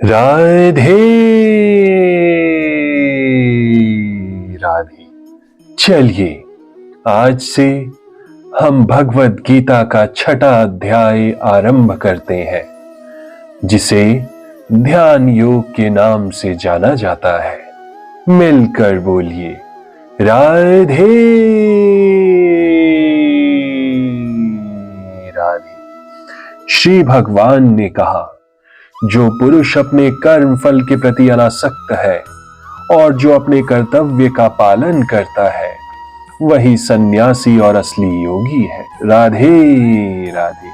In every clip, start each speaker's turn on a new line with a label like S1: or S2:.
S1: राधे राधे। चलिए आज से हम भगवत गीता का छठा अध्याय आरंभ करते हैं, जिसे ध्यान योग के नाम से जाना जाता है। मिलकर बोलिए राधे राधे। श्री भगवान ने कहा, जो पुरुष अपने कर्म फल के प्रति अनासक्त है और जो अपने कर्तव्य का पालन करता है, वही सन्यासी और असली योगी है। राधे राधे।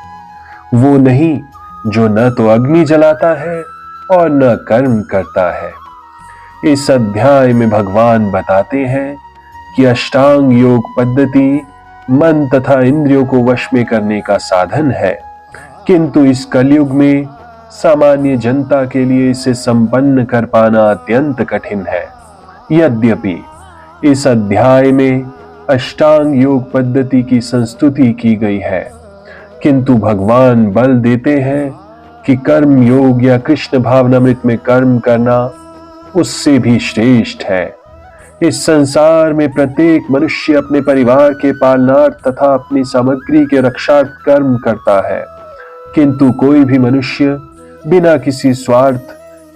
S1: वो नहीं जो न तो अग्नि जलाता है और न कर्म करता है। इस अध्याय में भगवान बताते हैं कि अष्टांग योग पद्धति मन तथा इंद्रियों को वश में करने का साधन है, किंतु इस कलयुग में सामान्य जनता के लिए इसे संपन्न कर पाना अत्यंत कठिन है। यद्यपि इस अध्याय में अष्टांग योग पद्धति की संस्तुति की गई है, किंतु भगवान बल देते हैं कि कर्म योग या कृष्ण भावनामृत में कर्म करना उससे भी श्रेष्ठ है। इस संसार में प्रत्येक मनुष्य अपने परिवार के पालनार्थ तथा अपनी सामग्री के रक्षार्थ कर्म करता है, किंतु कोई भी मनुष्य बिना किसी स्वार्थ,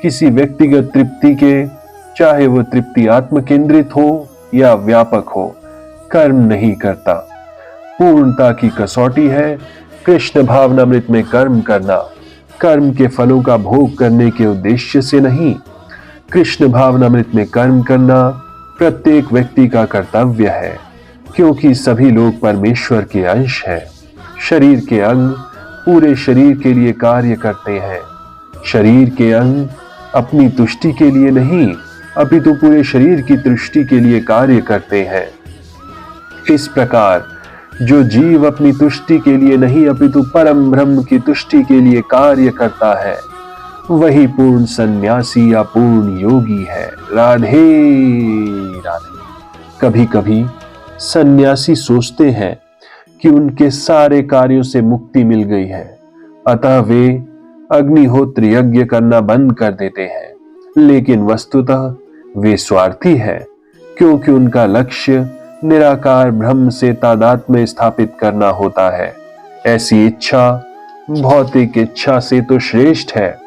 S1: किसी व्यक्तिगत तृप्ति के, चाहे वो तृप्ति आत्म केंद्रित हो या व्यापक हो, कर्म नहीं करता। पूर्णता की कसौटी है कृष्ण भावनामृत में कर्म करना, कर्म के फलों का भोग करने के उद्देश्य से नहीं। कृष्ण भावनामृत में कर्म करना प्रत्येक व्यक्ति का कर्तव्य है, क्योंकि सभी लोग परमेश्वर के अंश हैं। शरीर के अंग पूरे शरीर के लिए कार्य करते हैं। शरीर के अंग अपनी तुष्टि के लिए नहीं, अपितु पूरे शरीर की तुष्टि के लिए कार्य करते हैं। इस प्रकार जो जीव अपनी तुष्टि के लिए नहीं अपितु परम ब्रह्म की तुष्टि के लिए कार्य करता है, वही पूर्ण सन्यासी या पूर्ण योगी है। राधे राधे। कभी कभी सन्यासी सोचते हैं कि उनके सारे कार्यों से मुक्ति मिल गई है, अतः वे अग्निहोत्र यज्ञ करना बंद कर देते हैं, लेकिन वस्तुतः वे स्वार्थी हैं, क्योंकि उनका लक्ष्य निराकार ब्रह्म से तादात्म्य स्थापित करना होता है। ऐसी इच्छा भौतिक इच्छा से तो श्रेष्ठ है,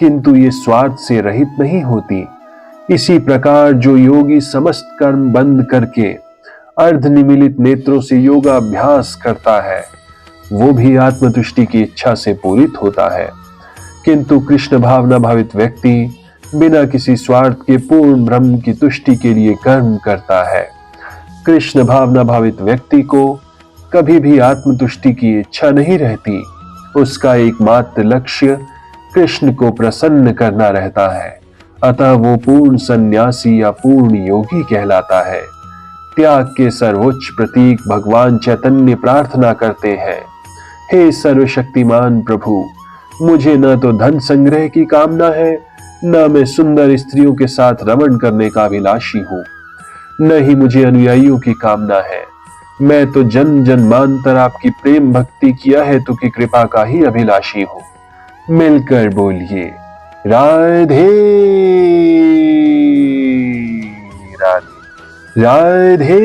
S1: किंतु ये स्वार्थ से रहित नहीं होती। इसी प्रकार जो योगी समस्त कर्म बंद करके अर्धनिमीलित नेत्रों से योगाभ्यास करता है, वो भी आत्मतुष्टि की इच्छा से पूरित होता है, किंतु कृष्ण भावना भावित व्यक्ति बिना किसी स्वार्थ के पूर्ण ब्रह्म की तुष्टि के लिए कर्म करता है। कृष्ण भावना भावित व्यक्ति को कभी भी आत्मतुष्टि की इच्छा नहीं रहती। उसका एकमात्र लक्ष्य कृष्ण को प्रसन्न करना रहता है, अतः वो पूर्ण सन्यासी या पूर्ण योगी कहलाता है। त्याग के सर्वोच्च प्रतीक भगवान चैतन्य प्रार्थना करते हैं, हे सर्वशक्तिमान प्रभु, मुझे न तो धन संग्रह की कामना है, न मैं सुंदर स्त्रियों के साथ रमण करने का अभिलाषी हूँ, न ही मुझे अनुयायियों की कामना है। मैं तो जन्म जन्मांतर आपकी प्रेम भक्ति किया है तो की कृपा का ही अभिलाषी हूँ। मिलकर बोलिए राधे राधे। राधे